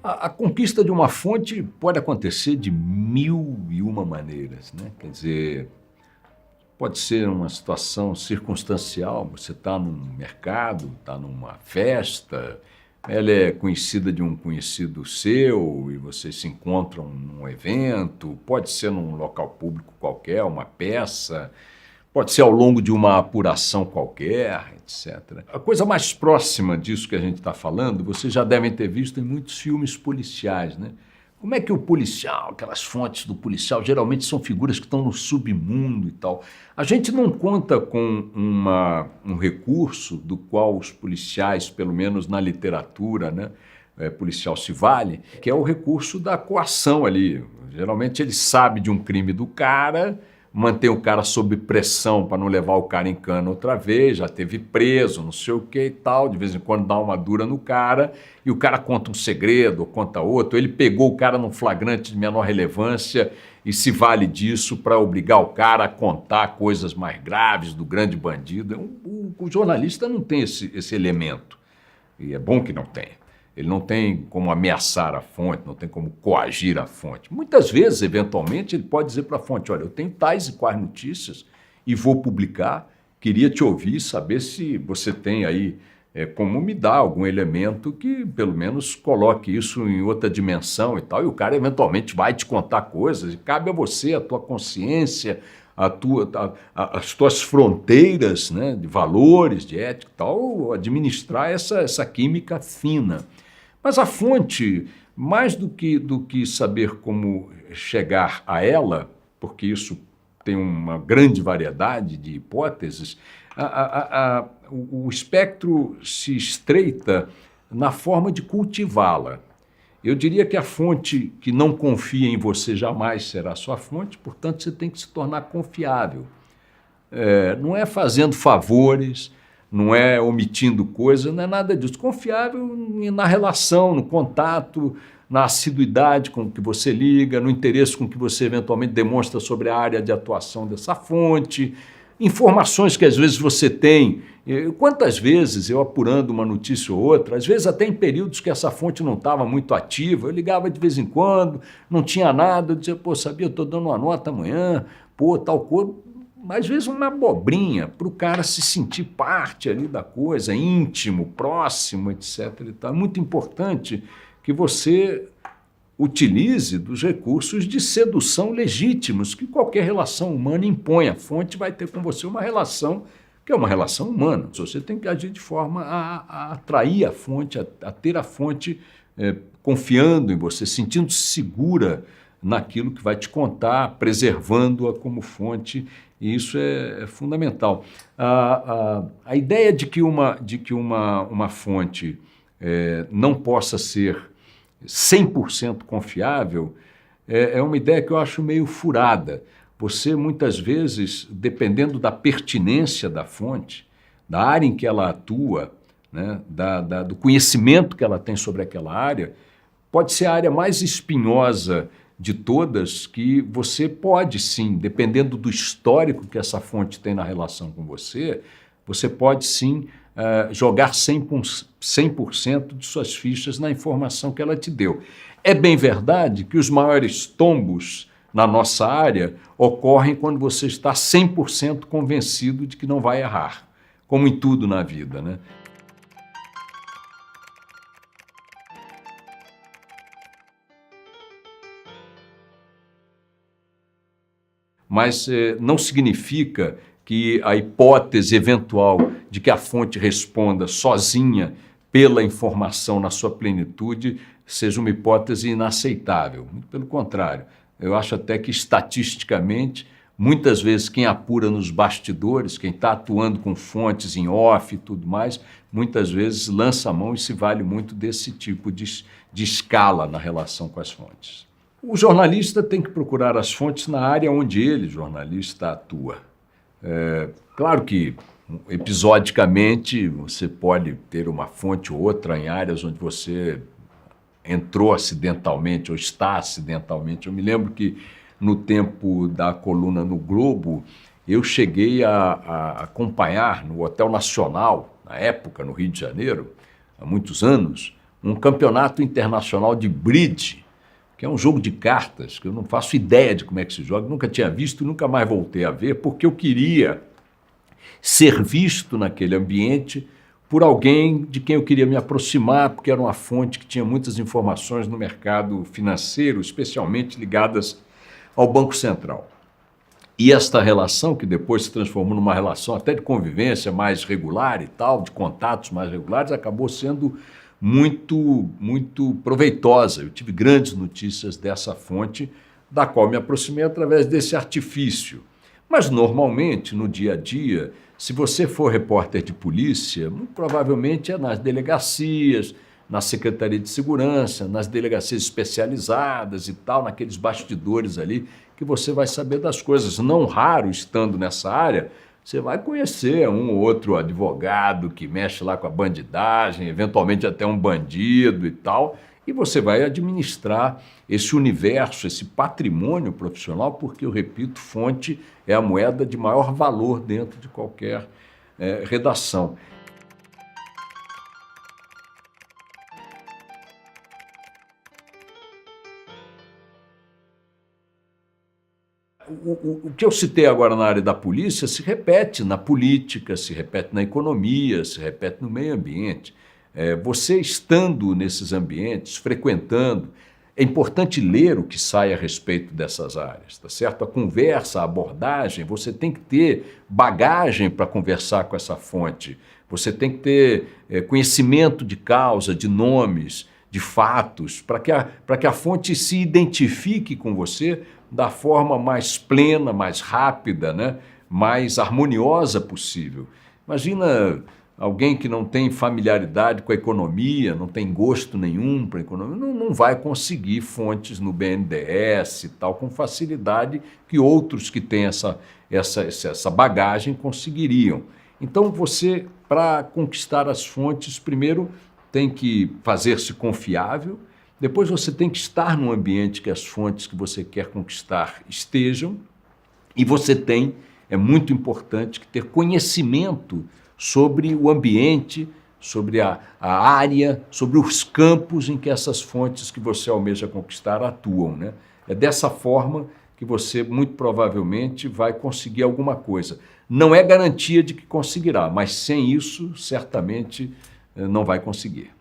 A conquista de uma fonte pode acontecer de mil e uma maneiras, né? Quer dizer, pode ser uma situação circunstancial, você está num mercado, está numa festa, ela é conhecida de um conhecido seu e vocês se encontram num evento, pode ser num local público qualquer, uma peça, pode ser ao longo de uma apuração qualquer, etc. A coisa mais próxima disso que a gente está falando, vocês já devem ter visto em muitos filmes policiais, né? Como é que o policial, aquelas fontes do policial, geralmente são figuras que estão no submundo e tal. A gente não conta com um recurso do qual os policiais, pelo menos na literatura, né, policial se vale, que é o recurso da coação ali. Geralmente ele sabe de um crime do cara, mantém o cara sob pressão para não levar o cara em cana outra vez, já teve preso, não sei o que e tal, de vez em quando dá uma dura no cara, e o cara conta um segredo, ou conta outro, ele pegou o cara num flagrante de menor relevância e se vale disso para obrigar o cara a contar coisas mais graves do grande bandido. O jornalista não tem esse elemento, e é bom que não tenha. Ele não tem como ameaçar a fonte, não tem como coagir a fonte. Muitas vezes, eventualmente, ele pode dizer para a fonte, olha, eu tenho tais e quais notícias e vou publicar, queria te ouvir, saber se você tem aí como me dar algum elemento que, pelo menos, coloque isso em outra dimensão e tal, e o cara, eventualmente, vai te contar coisas, e cabe a você, a tua consciência, as tuas fronteiras, né, de valores, de ética e tal, administrar essa química fina. Mas a fonte, mais do que saber como chegar a ela, porque isso tem uma grande variedade de hipóteses, o espectro se estreita na forma de cultivá-la. Eu diria que a fonte que não confia em você jamais será sua fonte, portanto, você tem que se tornar confiável. Não é fazendo favores, não é omitindo coisas, não é nada disso. Confiável na relação, no contato, na assiduidade com que você liga, no interesse com que você eventualmente demonstra sobre a área de atuação dessa fonte, informações que às vezes você tem. Quantas vezes eu apurando uma notícia ou outra, às vezes até em períodos que essa fonte não estava muito ativa, eu ligava de vez em quando, não tinha nada, eu dizia, pô, sabia, eu estou dando uma nota amanhã, pô, tal coisa. Às vezes uma abobrinha, para o cara se sentir parte ali da coisa, íntimo, próximo, etc. E tal. É muito importante que você utilize dos recursos de sedução legítimos que qualquer relação humana impõe. A fonte vai ter com você uma relação que é uma relação humana. Você tem que agir de forma a atrair a fonte, a ter a fonte confiando em você, sentindo-se segura naquilo que vai te contar, preservando-a como fonte, e isso é fundamental. A ideia de que uma fonte não possa ser 100% confiável é uma ideia que eu acho meio furada. Você, muitas vezes, dependendo da pertinência da fonte, da área em que ela atua, né, do conhecimento que ela tem sobre aquela área, pode ser a área mais espinhosa de todas que você pode sim, dependendo do histórico que essa fonte tem na relação com você pode sim jogar 100% de suas fichas na informação que ela te deu. É bem verdade que os maiores tombos na nossa área ocorrem quando você está 100% convencido de que não vai errar, como em tudo na vida, né? Mas não significa que a hipótese eventual de que a fonte responda sozinha pela informação na sua plenitude seja uma hipótese inaceitável. Muito pelo contrário, eu acho até que estatisticamente, muitas vezes quem apura nos bastidores, quem está atuando com fontes em off e tudo mais, muitas vezes lança a mão e se vale muito desse tipo de escala na relação com as fontes. O jornalista tem que procurar as fontes na área onde ele, jornalista, atua. Claro que, episodicamente, você pode ter uma fonte ou outra em áreas onde você entrou acidentalmente ou está acidentalmente. Eu me lembro que, no tempo da coluna no Globo, eu cheguei a acompanhar no Hotel Nacional, na época, no Rio de Janeiro, há muitos anos, um campeonato internacional de bridge, que é um jogo de cartas, que eu não faço ideia de como é que se joga, nunca tinha visto e nunca mais voltei a ver, porque eu queria ser visto naquele ambiente por alguém de quem eu queria me aproximar, porque era uma fonte que tinha muitas informações no mercado financeiro, especialmente ligadas ao Banco Central. E esta relação, que depois se transformou numa relação até de convivência mais regular e tal, de contatos mais regulares, acabou sendo muito proveitosa. Eu tive grandes notícias dessa fonte, da qual me aproximei através desse artifício. Mas, normalmente, no dia a dia, se você for repórter de polícia, muito provavelmente é nas delegacias, na Secretaria de Segurança, nas delegacias especializadas e tal, naqueles bastidores ali, que você vai saber das coisas. Não raro, estando nessa área, você vai conhecer um ou outro advogado que mexe lá com a bandidagem, eventualmente até um bandido e tal, e você vai administrar esse universo, esse patrimônio profissional, porque, eu repito, fonte é a moeda de maior valor dentro de qualquer redação. O que eu citei agora na área da polícia se repete na política, se repete na economia, se repete no meio ambiente. Você estando nesses ambientes, frequentando, é importante ler o que sai a respeito dessas áreas, tá certo? A conversa, a abordagem, você tem que ter bagagem para conversar com essa fonte, você tem que ter conhecimento de causa, de nomes, de fatos, para que a fonte se identifique com você da forma mais plena, mais rápida, né? Mais harmoniosa possível. Imagina alguém que não tem familiaridade com a economia, não tem gosto nenhum para a economia, não vai conseguir fontes no BNDES e tal com facilidade que outros que têm essa bagagem conseguiriam. Então você, para conquistar as fontes, primeiro tem que fazer-se confiável, depois você tem que estar num ambiente que as fontes que você quer conquistar estejam, e você tem, é muito importante, que ter conhecimento sobre o ambiente, sobre a área, sobre os campos em que essas fontes que você almeja conquistar atuam, né? É dessa forma que você, muito provavelmente, vai conseguir alguma coisa. Não é garantia de que conseguirá, mas sem isso, certamente, não vai conseguir.